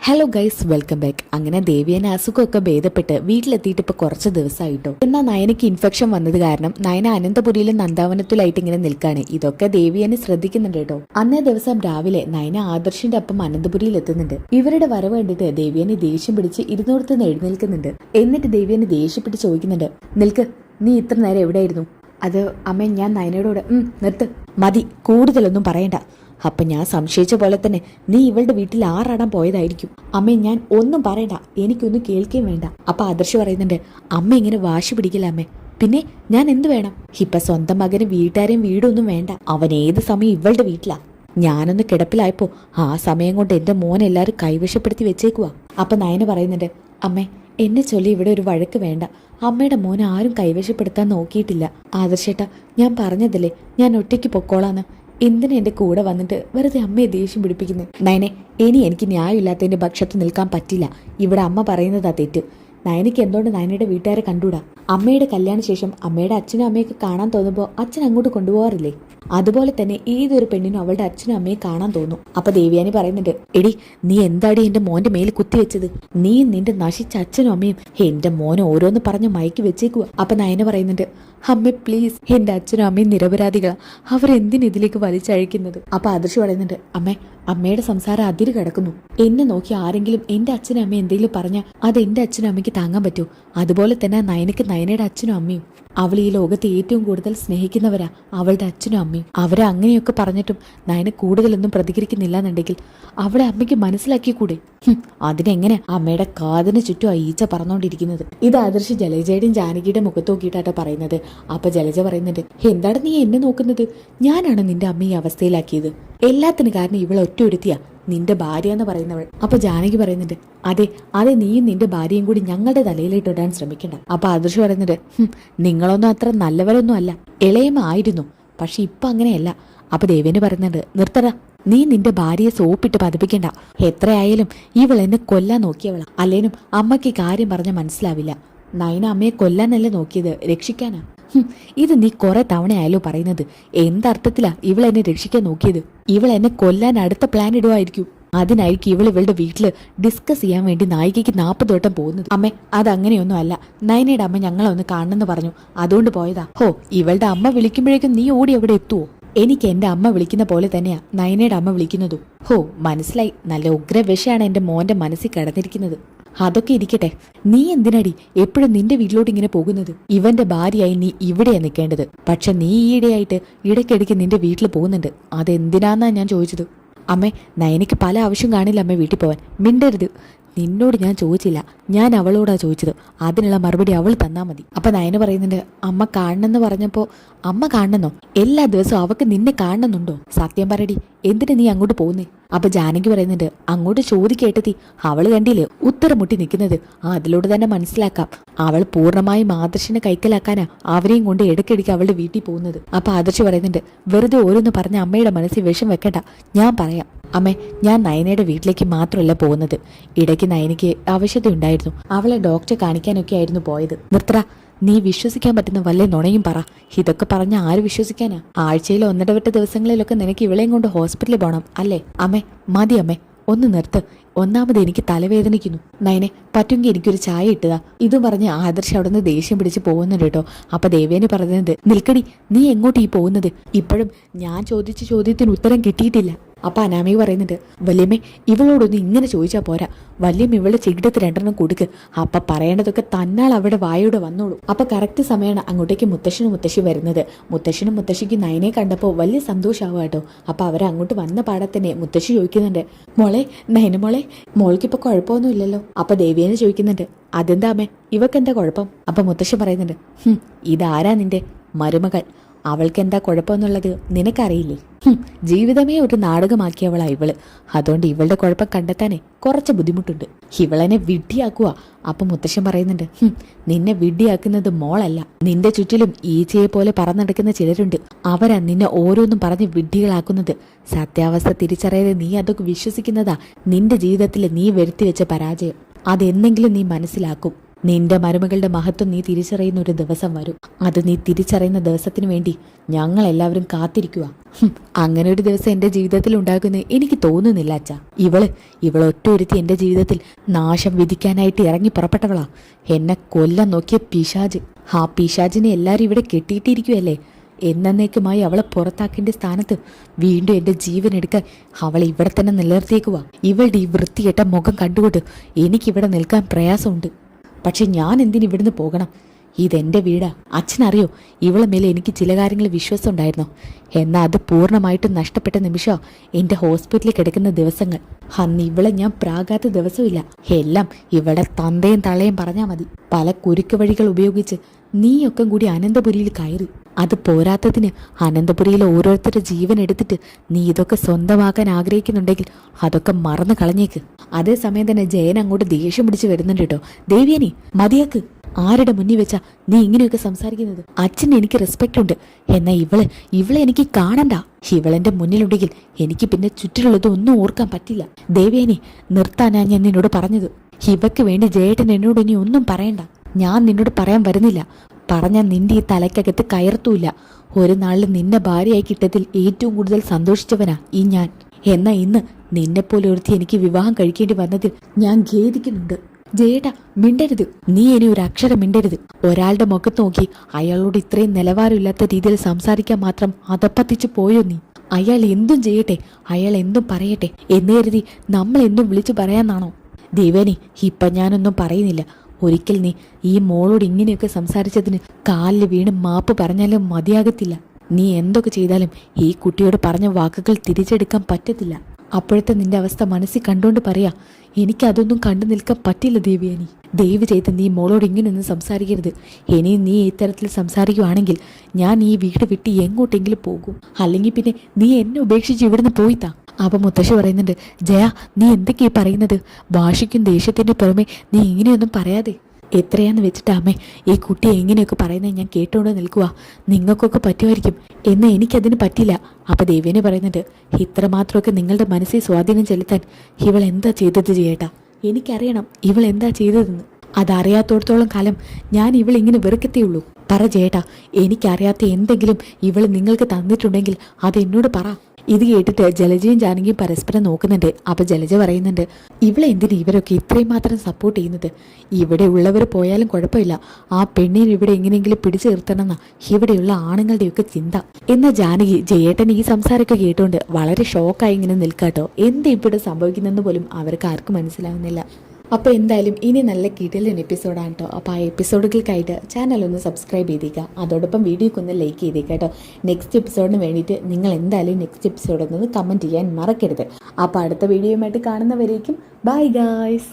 Hello guys, welcome back. അങ്ങനെ ദേവിയനെ അസുഖമൊക്കെ ഭേദപ്പെട്ട് വീട്ടിലെത്തിയിട്ട് ഇപ്പൊ കുറച്ച് ദിവസമായിട്ടോ. എന്നാൽ നയനയ്ക്ക് ഇൻഫെക്ഷൻ വന്നത് കാരണം നയന അനന്തപുരിയിലും നന്ദാവനത്തിലായിട്ട് ഇങ്ങനെ നിൽക്കാണ്. ഇതൊക്കെ ദേവിയനെ ശ്രദ്ധിക്കുന്നുണ്ട് കേട്ടോ. അന്നേ ദിവസം രാവിലെ നയന ആദർശിന്റെ ഒപ്പം അനന്തപുരിയിൽ എത്തുന്നുണ്ട്. ഇവരുടെ വരവ് കണ്ടിട്ട് ദേവിയനെ ദേഷ്യം പിടിച്ച് ഇരുന്നോടത്തുനിന്ന് എഴുന്നേൽക്കുന്നുണ്ട്. എന്നിട്ട് ദേവിയനെ ദേഷ്യപ്പെട്ട് ചോദിക്കുന്നുണ്ട്, നിൽക്ക്, നീ ഇത്ര നേരം എവിടെയായിരുന്നു? അത് അമ്മ, ഞാൻ നയനയോട്. നിർത്ത്, മതി, കൂടുതലൊന്നും പറയണ്ട. അപ്പൊ ഞാൻ സംശയിച്ച പോലെ തന്നെ നീ ഇവളുടെ വീട്ടിൽ ആറാടാൻ പോയതായിരിക്കും. അമ്മേ, ഞാൻ ഒന്നും പറയണ്ട, എനിക്കൊന്നും കേൾക്കുകയും വേണ്ട. അപ്പൊ ആദർശ് പറയുന്നുണ്ട്, അമ്മ ഇങ്ങനെ വാശി പിടിക്കില്ല അമ്മേ. പിന്നെ ഞാൻ എന്ത് വേണം? ഇപ്പൊ സ്വന്തം മകന് വീട്ടുകാരെയും വീടൊന്നും വേണ്ട. അവൻ ഏത് സമയം ഇവളുടെ വീട്ടിലാ. ഞാനൊന്ന് കിടപ്പിലായപ്പോ ആ സമയം കൊണ്ട് എന്റെ മോൻ എല്ലാവരും കൈവശപ്പെടുത്തി വെച്ചേക്കുവാ. അപ്പൊ നയന പറയുന്നുണ്ട്, അമ്മേ, എന്നെ ചൊല്ലി ഇവിടെ ഒരു വഴക്ക് വേണ്ട. അമ്മയുടെ മോനെ ആരും കൈവശപ്പെടുത്താൻ നോക്കിയിട്ടില്ല. ആദർശേട്ടാ, ഞാൻ പറഞ്ഞതല്ലേ ഞാൻ ഒറ്റയ്ക്ക് പൊക്കോളാന്ന്. എന്തിനാ എന്റെ കൂടെ വന്നിട്ട് വെറുതെ അമ്മയെ ദേഷ്യം പിടിപ്പിക്കുന്നത്? നയനെ, എനിക്ക് ന്യായമില്ലാത്തതിന്റെ പക്ഷത്ത് നിൽക്കാൻ പറ്റില്ല. ഇവിടെ അമ്മ പറയുന്നതാ തെറ്റ്. നയനയ്ക്ക് എന്തുകൊണ്ട് നയനയുടെ വീട്ടുകാരെ കണ്ടൂടാ? അമ്മയുടെ കല്യാണ ശേഷം അമ്മയുടെ അച്ഛനും അമ്മയൊക്കെ കാണാൻ തോന്നുമ്പോൾ അച്ഛൻ അങ്ങോട്ട് കൊണ്ടുപോകാറില്ലേ? അതുപോലെ തന്നെ ഏതൊരു പെണ്ണിനും അവളുടെ അച്ഛനും അമ്മയെ കാണാൻ തോന്നും. അപ്പൊ ദേവ്യാനി പറയുന്നുണ്ട്, എടി, നീ എന്താടി എന്റെ മോന്റെ മേൽ കുത്തിവെച്ചത്? നീ നിന്റെ നശിച്ച അച്ഛനും അമ്മയും എന്റെ മോനെ ഓരോന്ന് പറഞ്ഞ് മയക്കി വെച്ചേക്കുക. അപ്പൊ നയന പറയുന്നുണ്ട്, അമ്മ പ്ലീസ്, എന്റെ അച്ഛനും അമ്മയും നിരപരാധികളാ, അവരെന്തിനിതിലേക്ക് വലിച്ചഴിക്കുന്നത്? അപ്പൊ ആദർശ് പറയുന്നുണ്ട്, അമ്മയുടെ സംസാരം അതിര് കിടക്കുന്നു. എന്നെ നോക്കി ആരെങ്കിലും എന്റെ അച്ഛനും അമ്മയും എന്തെങ്കിലും പറഞ്ഞാൽ അത് എന്റെ അച്ഛനും അമ്മയ്ക്ക് താങ്ങാൻ പറ്റുമോ? അതുപോലെ തന്നെ നയനയ്ക്ക് നയനയുടെ അച്ഛനും അമ്മയും. അവൾ ഈ ലോകത്ത് ഏറ്റവും കൂടുതൽ സ്നേഹിക്കുന്നവരാ അവളുടെ അച്ഛനും അമ്മയും. അവരെ അങ്ങനെയൊക്കെ പറഞ്ഞിട്ടും നയന കൂടുതലൊന്നും പ്രതികരിക്കുന്നില്ല എന്നുണ്ടെങ്കിൽ അവളെ അമ്മയ്ക്ക് മനസ്സിലാക്കിക്കൂടെ? അതിനെങ്ങനെ അമ്മയുടെ കാതിന് ചുറ്റും ഈച്ച പറന്നോണ്ടിരിക്കുന്നത്? ഇത് ആദർശ് ജലജയുടെയും ജാനകിയുടെ മുഖത്ത് നോക്കിയിട്ടാട്ടോ പറയുന്നത്. അപ്പൊ ജലജ പറയുന്നുണ്ട്, എന്താണ് നീ എന്നെ നോക്കുന്നത്? ഞാനാണ് നിന്റെ അമ്മ ഈ അവസ്ഥയിലാക്കിയത്. എല്ലാത്തിനും കാരണം ഇവൾ ഒറ്റ ഒരുത്തിയാ, നിന്റെ ഭാര്യ എന്ന് പറയുന്നവൾ. അപ്പൊ ജാനകി പറയുന്നുണ്ട്, അതെ, നീയും നിന്റെ ഭാര്യയും കൂടി ഞങ്ങളുടെ തലയിലിട്ടിടാൻ ശ്രമിക്കണ്ട. അപ്പൊ ആദർശ് പറയുന്നുണ്ട്, നിങ്ങളൊന്നും അത്ര നല്ലവരൊന്നും അല്ല, ഇളയമ ആയിരുന്നു, പക്ഷെ ഇപ്പൊ അങ്ങനെയല്ല. അപ്പൊ ദേവേന് പറയുന്നുണ്ട്, നിർത്തടാ, നീ നിന്റെ ഭാര്യയെ സോപ്പിട്ട് പതിപ്പിക്കണ്ട. എത്രയായാലും ഇവൾ എന്നെ കൊല്ലാൻ നോക്കിയവളാ. അല്ലേനും അമ്മയ്ക്ക് കാര്യം പറഞ്ഞാൽ മനസ്സിലാവില്ല. നയന അമ്മയെ കൊല്ലാനല്ല നോക്കിയത്, രക്ഷിക്കാനാ. ഇത് നീ കുറെ തവണയായാലോ പറയുന്നത്. എന്തർത്ഥത്തിലാ ഇവൾ എന്നെ രക്ഷിക്കാൻ നോക്കിയത്? ഇവൾ എന്നെ കൊല്ലാൻ അടുത്ത പ്ലാൻ ഇടുവായിരിക്കും. അതിനായിരിക്കും ഇവളുടെ വീട്ടില് ഡിസ്കസ് ചെയ്യാൻ വേണ്ടി നായികയ്ക്ക് 40 വട്ടം പോകുന്നത്. അമ്മേ, അതങ്ങനെയൊന്നും അല്ല. നയനയുടെ അമ്മ ഞങ്ങളെ ഒന്ന് കാണണമെന്ന് പറഞ്ഞു, അതുകൊണ്ട് പോയതാ. ഇവളുടെ അമ്മ വിളിക്കുമ്പോഴേക്കും നീ ഓടി എവിടെ എത്തുവോ? എനിക്ക് എന്റെ അമ്മ വിളിക്കുന്ന പോലെ തന്നെയാ നയനയുടെ അമ്മ വിളിക്കുന്നതും. മനസ്സിലായി, നല്ല ഉഗ്രവിഷയാണ് എന്റെ മോന്റെ മനസ്സിൽ കിടന്നിരിക്കുന്നത്. അതൊക്കെ ഇരിക്കട്ടെ, നീ എന്തിനാടി എപ്പോഴും നിന്റെ വീട്ടിലോട്ട് ഇങ്ങനെ പോകുന്നത്? ഇവന്റെ ഭാര്യയായി നീ ഇവിടെയാ നിൽക്കേണ്ടത്. പക്ഷെ നീ ഈയിടെയായിട്ട് ഇടയ്ക്കിടയ്ക്ക് നിന്റെ വീട്ടിൽ പോകുന്നുണ്ട്. അതെന്തിനാന്നാ ഞാൻ ചോദിച്ചത്. അമ്മേ, നയനയ്ക്ക് പല ആവശ്യം കാണില്ല അമ്മ വീട്ടിൽ പോവാൻ. മിണ്ടരുത്. നിന്നോട് ഞാൻ ചോദിച്ചില്ല, ഞാൻ അവളോടാ ചോദിച്ചത്. അതിനുള്ള മറുപടി അവൾ തന്നാ മതി. അപ്പൊ നയന പറയുന്നുണ്ട്, അമ്മ കാണണമെന്ന് പറഞ്ഞപ്പോ അമ്മ കാണണമെന്നോ? എല്ലാ ദിവസവും അവക്ക് നിന്നെ കാണണമെന്നുണ്ടോ? സത്യം പറയടി, എന്തിനാ നീ അങ്ങോട്ട് പോകുന്നേ? അപ്പൊ ജാനകി പറയുന്നുണ്ട്, അങ്ങോട്ട് ചോദിക്കേട്ടതി, അവള് കണ്ടില്ലേ ഉത്തരം മുട്ടി നിൽക്കുന്നത്? അതിലൂടെ തന്നെ മനസ്സിലാക്കാം അവൾ പൂർണ്ണമായും ആദർശിനെ കൈക്കലാക്കാനാ അവരെയും കൊണ്ട് ഇടയ്ക്കിടയ്ക്ക് അവളുടെ വീട്ടിൽ പോകുന്നത്. അപ്പൊ ആദർശ് പറയുന്നുണ്ട്, വെറുതെ ഓരോന്ന് പറഞ്ഞ അമ്മയുടെ മനസ്സിൽ വിഷം വെക്കണ്ട, ഞാൻ പറയാം. അമ്മേ, ഞാൻ നയനയുടെ വീട്ടിലേക്ക് മാത്രമല്ല പോകുന്നത്. ഇടയ്ക്ക് നയനയ്ക്ക് ആവശ്യതയുണ്ടായിരുന്നു. അവളെ ഡോക്ടറെ കാണിക്കാനൊക്കെ ആയിരുന്നു പോയത്. നിർത്തറ, നീ വിശ്വസിക്കാൻ പറ്റുന്ന വല്ല നുണയും പറ. ഇതൊക്കെ പറഞ്ഞ ആര് വിശ്വസിക്കാനാ? ആഴ്ചയിൽ 1-2 ദിവസങ്ങളിലൊക്കെ നിനക്ക് ഇവളെയും കൊണ്ട് ഹോസ്പിറ്റലിൽ പോകണം അല്ലേ? അമ്മേ, മതി അമ്മേ, ഒന്ന് നിർത്ത്. ഒന്നാമത് എനിക്ക് തലവേദനിക്കുന്നു. നയനെ, പറ്റുമെങ്കിൽ എനിക്കൊരു ചായ ഇട്ടുക. ഇതും പറഞ്ഞ് ആദർശ് അവിടെ നിന്ന് ദേഷ്യം പിടിച്ച് പോകുന്നുണ്ട് കേട്ടോ. അപ്പൊ ദേവേന് പറയുന്നത്, നിൽക്കടി, നീ എങ്ങോട്ട് ഈ പോകുന്നത്? ഇപ്പോഴും ഞാൻ ചോദിച്ച ചോദ്യത്തിന് ഉത്തരം കിട്ടിയിട്ടില്ല. അപ്പൊ അനാമി പറയുന്നുണ്ട്, വല്യമ്മേ, ഇവളോടൊന്ന് ഇങ്ങനെ ചോദിച്ചാൽ പോരാ. വല്യമ്മ ഇവളുടെ ചികിടത്ത് 2 കൊടുക്ക്. അപ്പൊ പറയേണ്ടതൊക്കെ തന്നാൽ അവിടെ വായോടെ വന്നോളൂ. അപ്പൊ കറക്റ്റ് സമയമാണ് അങ്ങോട്ടേക്ക് മുത്തശ്ശനും മുത്തശ്ശി വരുന്നത്. മുത്തശ്ശനും മുത്തശ്ശിക്ക് നയനെ കണ്ടപ്പോൾ വലിയ സന്തോഷമാവുക കേട്ടോ. അപ്പൊ അവരങ്ങോട്ട് വന്ന പാടെ തന്നെ മുത്തശ്ശി ചോദിക്കുന്നുണ്ട്, മോളെ, നയന മോളെ, മോൾക്കിപ്പോ കുഴപ്പമൊന്നും ഇല്ലല്ലോ? അപ്പൊ ദേവിയനെ ചോദിക്കുന്നുണ്ട്, അതെന്താ അമ്മേ, ഇവക്കെന്താ കുഴപ്പം? അപ്പൊ മുത്തശ്ശി പറയുന്നുണ്ട്, ഇതാരാ നിന്റെ മരുമകൾ, അവൾക്ക് എന്താ കുഴപ്പമെന്നുള്ളത് നിനക്കറിയില്ലേ? ജീവിതമേ ഒരു നാടകമാക്കിയവളാ ഇവള്. അതുകൊണ്ട് ഇവളുടെ കുഴപ്പം കണ്ടെത്താനേ കുറച്ച് ബുദ്ധിമുട്ടുണ്ട്. ഇവളെന്നെ വിഡ്ഢിയാക്കുക. അപ്പൊ മുത്തശ്ശൻ പറയുന്നുണ്ട്, നിന്നെ വിഡ്ഢിയാക്കുന്നത് മോളല്ല, നിന്റെ ചുറ്റിലും ഈച്ചയെ പോലെ പറന്നെടുക്കുന്ന ചിലരുണ്ട്. അവരാ നിന്നെ ഓരോന്നും പറഞ്ഞ് വിഡ്ഢികളാക്കുന്നത്. സത്യാവസ്ഥ തിരിച്ചറിയാതെ നീ അതൊക്കെ വിശ്വസിക്കുന്നതാ നിന്റെ ജീവിതത്തിൽ നീ വരുത്തി വെച്ച പരാജയം. അതെന്തെങ്കിലും നീ മനസ്സിലാക്കും. നിന്റെ മരുമകളുടെ മഹത്വം നീ തിരിച്ചറിയുന്ന ഒരു ദിവസം വരും. അത് നീ തിരിച്ചറിയുന്ന ദിവസത്തിന് വേണ്ടി ഞങ്ങൾ എല്ലാവരും കാത്തിരിക്കുക. അങ്ങനെ ഒരു ദിവസം എന്റെ ജീവിതത്തിൽ ഉണ്ടാകുമെന്ന് എനിക്ക് തോന്നുന്നില്ല അച്ഛാ. ഇവളൊറ്റ ഒരുത്തി എന്റെ ജീവിതത്തിൽ നാശം വിധിക്കാനായിട്ട് ഇറങ്ങി പുറപ്പെട്ടവളാ. എന്നെ കൊല്ലാൻ നോക്കിയ പിശാജ്. ആ പിശാജിനെ എല്ലാരും ഇവിടെ കെട്ടിയിട്ടിരിക്കുവല്ലേ. എന്നേക്കുമായി അവളെ പുറത്താക്കേണ്ട സ്ഥാനത്ത് വീണ്ടും എന്റെ ജീവൻ എടുക്കാൻ അവളെ ഇവിടെ തന്നെ നിലനിർത്തിയേക്കുവാ. ഇവളുടെ ഈ വൃത്തികെട്ട മുഖം കണ്ടുകൊണ്ട് എനിക്കിവിടെ നിൽക്കാൻ പ്രയാസമുണ്ട്. പക്ഷെ ഞാൻ എന്തിന് ഇവിടുന്ന് പോകണം? ഇതെന്റെ വീടാ. അച്ഛനറിയോ, ഇവളെ മേലെ എനിക്ക് ചില കാര്യങ്ങൾ വിശ്വാസം ഉണ്ടായിരുന്നു. എന്നാൽ അത് പൂർണ്ണമായിട്ടും നഷ്ടപ്പെട്ട നിമിഷം എന്റെ ഹോസ്പിറ്റലിൽ കിടക്കുന്ന ദിവസങ്ങൾ. അന്ന് ഇവളെ ഞാൻ പ്രാകാത്ത ദിവസമില്ല. എല്ലാം ഇവളുടെ തന്തയും തള്ളയും പറഞ്ഞാൽ മതി. പല കുരുക്ക് വഴികൾ ഉപയോഗിച്ച് നീയൊക്കെ കൂടി അനന്തപുരിയിൽ കയറി. അത് പോരാത്തതിന് അനന്തപുരിയിലെ ഓരോരുത്തരുടെ ജീവൻ എടുത്തിട്ട് നീ ഇതൊക്കെ സ്വന്തമാക്കാൻ ആഗ്രഹിക്കുന്നുണ്ടെങ്കിൽ അതൊക്കെ മറന്നു കളഞ്ഞേക്ക്. അതേസമയം തന്നെ ജയൻ അങ്ങോട്ട് ദേഷ്യം പിടിച്ച് വരുന്നുണ്ട് കേട്ടോ. ദേവിയാനി മതിയാക്ക്. ആരുടെ മുന്നിൽ വെച്ചാ നീ ഇങ്ങനെയൊക്കെ സംസാരിക്കുന്നത്? അച്ഛന് എനിക്ക് റെസ്പെക്റ്റ് ഉണ്ട്. എന്നാ ഇവളെ എനിക്ക് കാണണ്ട. ഇവളെന്റെ മുന്നിലുണ്ടെങ്കിൽ എനിക്ക് പിന്നെ ചുറ്റിലുള്ളത് ഒന്നും ഓർക്കാൻ പറ്റില്ല. ദേവിയാനി നിർത്താനാ ഞാൻ നിന്നോട് പറഞ്ഞത്. ഇവക്ക് വേണ്ടി ജയേട്ടൻ എന്നോട് ഇനി ഒന്നും പറയണ്ട. ഞാൻ നിന്നോട് പറയാൻ വരുന്നില്ല. പറഞ്ഞാൽ നിന്റെ ഈ തലയ്ക്കകത്ത് കയർത്തൂല്ല. ഒരു നാളിൽ നിന്നെ ഭാര്യയായി കിട്ടത്തിൽ ഏറ്റവും കൂടുതൽ സന്തോഷിച്ചവനാ ഈ ഞാൻ. എന്നാ ഇന്ന് നിന്നെപ്പോലെ ഒരുത്തി എനിക്ക് വിവാഹം കഴിക്കേണ്ടി വന്നതിൽ ഞാൻ ഖേദിക്കുന്നുണ്ട്. ജയേട്ടാ മിണ്ടരുത്. നീ ഇനി ഒരു അക്ഷരം മിണ്ടരുത്. ഒരാളുടെ മുഖത്ത് നോക്കി അയാളോട് ഇത്രയും നിലവാരമില്ലാത്ത രീതിയിൽ സംസാരിക്കാൻ മാത്രം അതപ്പത്തിച്ചു പോയോ നീ? അയാൾ എന്തും ചെയ്യട്ടെ, അയാൾ എന്തും പറയട്ടെ എന്ന് കരുതി നമ്മൾ എന്തും വിളിച്ചു പറയാന്നാണോ? ദേവേനി, ഇപ്പൊ ഞാനൊന്നും പറയുന്നില്ല. ഒരിക്കൽ നീ ഈ മോളോട് ഇങ്ങനെയൊക്കെ സംസാരിച്ചതിന് കാലിൽ വീണ് മാപ്പ് പറഞ്ഞാലും മതിയാകത്തില്ല. നീ എന്തൊക്കെ ചെയ്താലും ഈ കുട്ടിയോട് പറഞ്ഞ വാക്കുകൾ തിരിച്ചെടുക്കാൻ പറ്റത്തില്ല. അപ്പോഴത്തെ നിന്റെ അവസ്ഥ മനസ്സിൽ കണ്ടുകൊണ്ട് പറയാ, എനിക്കതൊന്നും കണ്ടു നിൽക്കാൻ പറ്റില്ല ദേവിയാനി. ദയവ് ചെയ്ത് നീ മോളോട് ഇങ്ങനെയൊന്നും സംസാരിക്കരുത്. ഇനിയും നീ ഇത്തരത്തിൽ സംസാരിക്കുവാണെങ്കിൽ ഞാൻ ഈ വീട് വിട്ട് എങ്ങോട്ടെങ്കിലും പോകും. അല്ലെങ്കിൽ പിന്നെ നീ എന്നെ ഉപേക്ഷിച്ച് ഇവിടുന്ന് പോയിത്താ. അപ്പം മുത്തശ്ശി പറയുന്നുണ്ട്, ജയ നീ എന്തൊക്കെയാ പറയുന്നത്? ഭാഷയ്ക്കും ദേഷ്യത്തിന്റെ പുറമെ നീ ഇങ്ങനെയൊന്നും പറയാതെ. എത്രയാന്ന് വെച്ചിട്ട് അമ്മേ ഈ കുട്ടി എങ്ങനെയൊക്കെ പറയുന്നത് ഞാൻ കേട്ടോണ്ട് നിൽക്കുക. നിങ്ങൾക്കൊക്കെ പറ്റുമായിരിക്കും, എന്നാൽ എനിക്കതിന് പറ്റില്ല. അപ്പൊ ദേവേനെ പറയുന്നുണ്ട്, ഇത്രമാത്രമൊക്കെ നിങ്ങളുടെ മനസ്സിൽ സ്വാധീനം ചെലുത്താൻ ഇവൾ എന്താ ചെയ്തത് ചേട്ടാ? എനിക്കറിയണം ഇവൾ എന്താ ചെയ്തതെന്ന്. അതറിയാത്തോടത്തോളം കാലം ഞാൻ ഇവളിങ്ങനെ വെറുക്കത്തേയുള്ളൂ. പറ ചേട്ടാ, എനിക്കറിയാത്ത എന്തെങ്കിലും ഇവൾ നിങ്ങൾക്ക് തന്നിട്ടുണ്ടെങ്കിൽ അത് എന്നോട് പറ. ഇത് കേട്ടിട്ട് ജലജയും ജാനകിയും പരസ്പരം നോക്കുന്നുണ്ട്. അപ്പൊ ജലജ പറയുന്നുണ്ട്, ഇവളെ എന്തിനു ഇവരൊക്കെ ഇത്രയും മാത്രം സപ്പോർട്ട് ചെയ്യുന്നത്? ഇവിടെ ഉള്ളവർ പോയാലും കുഴപ്പമില്ല, ആ പെണ്ണിനെ ഇവിടെ എങ്ങനെയെങ്കിലും പിടിച്ചു നിർത്തണമെന്ന ഇവിടെയുള്ള ആണുങ്ങളുടെയൊക്കെ ചിന്ത. എന്നാൽ ജാനകി ജയേട്ടൻ ഈ സംസാരമൊക്കെ കേട്ടുകൊണ്ട് വളരെ ഷോക്കായി ഇങ്ങനെ നിൽക്കാട്ടോ. എന്താ ഇവിടെ സംഭവിക്കുന്നതെന്ന് പോലും അവർക്ക് ആർക്കും മനസ്സിലാവുന്നില്ല. അപ്പോൾ എന്തായാലും ഇനി നല്ല കിടിലൻ എപ്പിസോഡാണ് കേട്ടോ. അപ്പോൾ ആ എപ്പിസോഡുകൾക്കായിട്ട് ചാനൽ ഒന്ന് സബ്സ്ക്രൈബ് ചെയ്തേക്കുക. അതോടൊപ്പം വീഡിയോക്ക് ഒന്ന് ലൈക്ക് ചെയ്തേക്കുക കേട്ടോ. നെക്സ്റ്റ് എപ്പിസോഡിന് വേണ്ടിയിട്ട് നിങ്ങൾ എന്തായാലും നെക്സ്റ്റ് എപ്പിസോഡിൽ നിന്ന് കമൻറ്റ് ചെയ്യാൻ മറക്കരുത്. അപ്പോൾ അടുത്ത വീഡിയോയുമായിട്ട് കാണുന്നവരേക്കും ബൈ ഗായ്സ്.